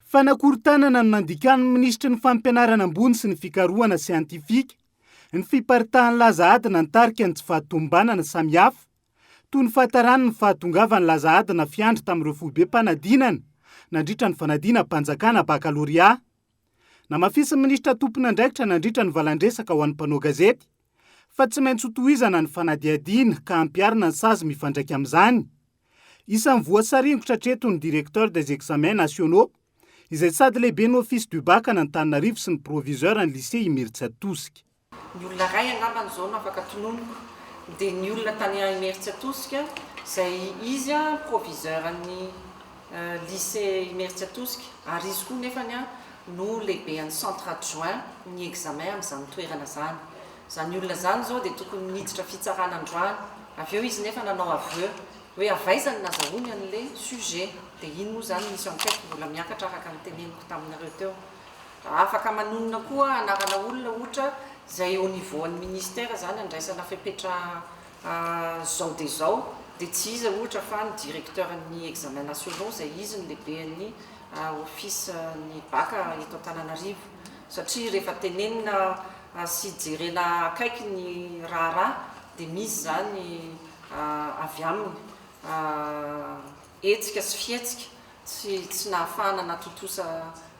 Fanakorontanana no nandikany ministry ny fampianarana ambony sy ny fikarohana siantifika, ny fiparitahan'ny laza adina nitarika ny tsy fahatombanana samihafa, toy ny fahatarany ny fahatongavany laza adina fiandry tamin'ireo folobe mpanadinana nandritra ny fanadinam-panjakana bakaloria. Namafisy ny ministra tompona andraikitra nandritra ny valandresaka ho an'ny mpanao gazety, fa tsy maintsy ho tohizana ny fanadiadiana ka ampiarina ny sazy mifandraika amin'izany. Isan'ny voasaringotra hatreto ny directeur des examens nationaux, izay sady lehibe ny office du bac n'Antananarivo sy ny proviseur ny lycée Imerintsiatosika. Ny olona ray angambany zao no afaka tononoko, dia ny olona tany Imerintsiatosika izay izy proviseur ny lycée Imerintsiatosika, ary izy koa nefany no lehibe ny centre adjoint ny examen amin'izany toerana zany. Zany olona zany zao dia tokony niditra fitsarana androany, avy eo izy nefa nanao aveu hoe avaizany nazahoany an'ilay sujet, dia iny moa zany misy enquête mbola miakatra araka ny teneniko taminareo teo. Afaka manonona koa anarana olona ohatra izay au niveau an'ny ministère zany andraisana fepetra zao dia zao, dia tsy izy ohatra fa ny directeur ny examen nationaux izay izy ny lehibe ny office ny bac eto Antananarivo, satria rehefa tenenina sy jerena akaiky ny raha dia misy zany avy aminy etsika sy fietsika tsy nahafahana natotosa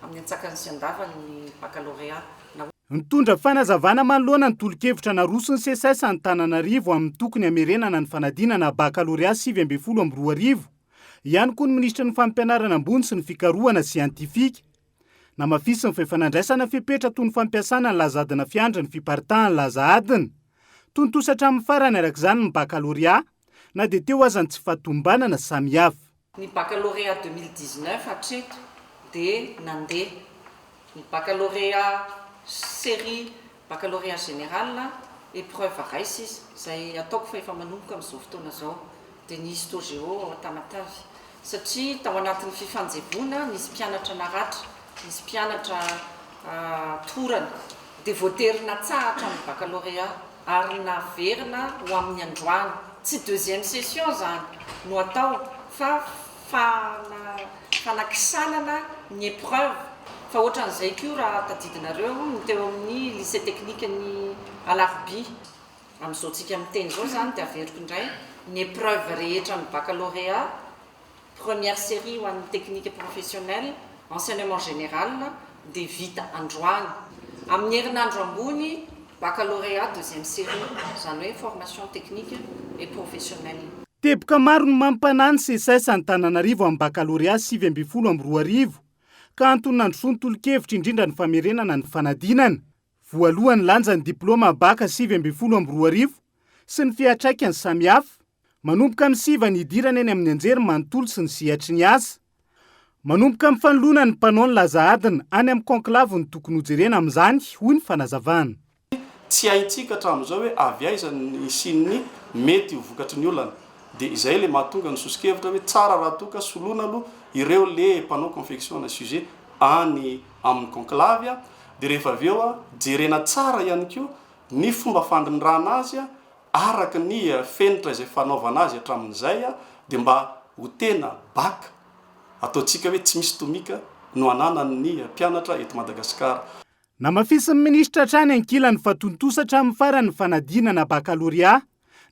amin'ny antsakany sy andavany ny baccalauréat. Nitondra fanazavana manoloana ny tolo-kevitra naroso ny CSS Antananarivo amin'ny tokony hamerenana ny fanadinana baccalauréat 2022 ihany koa ny ministra ny fampianarana ambony sy ny fikarohana siantifika. Namafisy ny fifanandraisana fepetra toy ny fampiasana ny laza adina fiandry ny fiparitahan'ny laza adina, toy ny tosatra amin'ny farany arak'izany ny baccalauréat, na dia teo aza ny tsy fahatombanana samihafa. Ny baccalauréat 2019 hatreto dia nandeha. Ny baccalauréat série, baccalauréat général, épreuve raisy izy, izay ataoko fa efa manomboka amin'izao fotoana zao, dia ny histo-géo ao Tamatavy. Satria tao anatin'ny fifanjeboana nisy mpianatra naratra, nisy mpianatra torana, dia voaterina tsahatra amin'ny baccalauréat ary naverina ho amin'ny androany. Tsy deuxième session zany no atao fa fanakisanana ny épreuve. Fa ohatran'izay koa raha tadidinareo ny teo amin'ny lycée technique ny Alarby, amin'izao tsika miteny zao zany dia averiko indray ny épreuve rehetra ny baccalauréat, première série ho an'ny technique professionnelle, enseignement général dia vita androany. Amin'ny herinandro ambony baccalauréat deuxième série, zany hoe formation technique et professionnelle. Teboka maro no mampanany CSS Antananarivo amin'ny baccalauréat 2022 ka antony nandrosoa ny tolo-kevitra indrindra ny famerenana ny fanadinana. Voalohany lanja ny diplôma bac 2022 sy ny fiatraikany samihafa, manomboka amin'ny siva ny idirana eny amin'ny anjery manontolo sy ny sihatry ny asa. Manomboka amin'ny fanoloana ny mpanao ny laza adina any amin'ny conclave ny tokony hojerena amin'izany, hoy ny fanazavana. Tsy haintsika hatramin'izao hoe avy aiza ny sininy mety ho vokatry ny olana, dia izay le mahatonga ny sosikevitra hoe tsara raha toka soloana aloha ireo le mpanao confection na sujet any amin'ny conclave, dia rehefa avy eo jerena tsara ihany koa ny fomba fandrindrana azy araka ny fenitra izay fanaovana azy hatramin'izay, dia mba ho tena bac ataontsika hoe tsy misy tomika no ananany mpianatra eto Madagasikara. Namafisy ny ministra hatrany ankilany fatontosatra amin'ny farany fanadinana baccalauréat,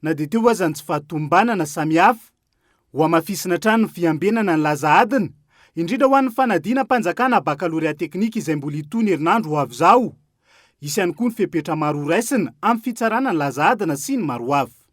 na dia teo aza ny tsy fahatombanana samihafa. Ho amafisina hatrany ny fiambenana ny laza adina, indrindra ho an'ny fanadinam-panjakana baccalauréat teknika izay mbola hitony herinandro ho avy izao. Isy ihany koa ny fepetra maro ho raisina amin'ny fitsarana ny laza adina sy ny maro hafa.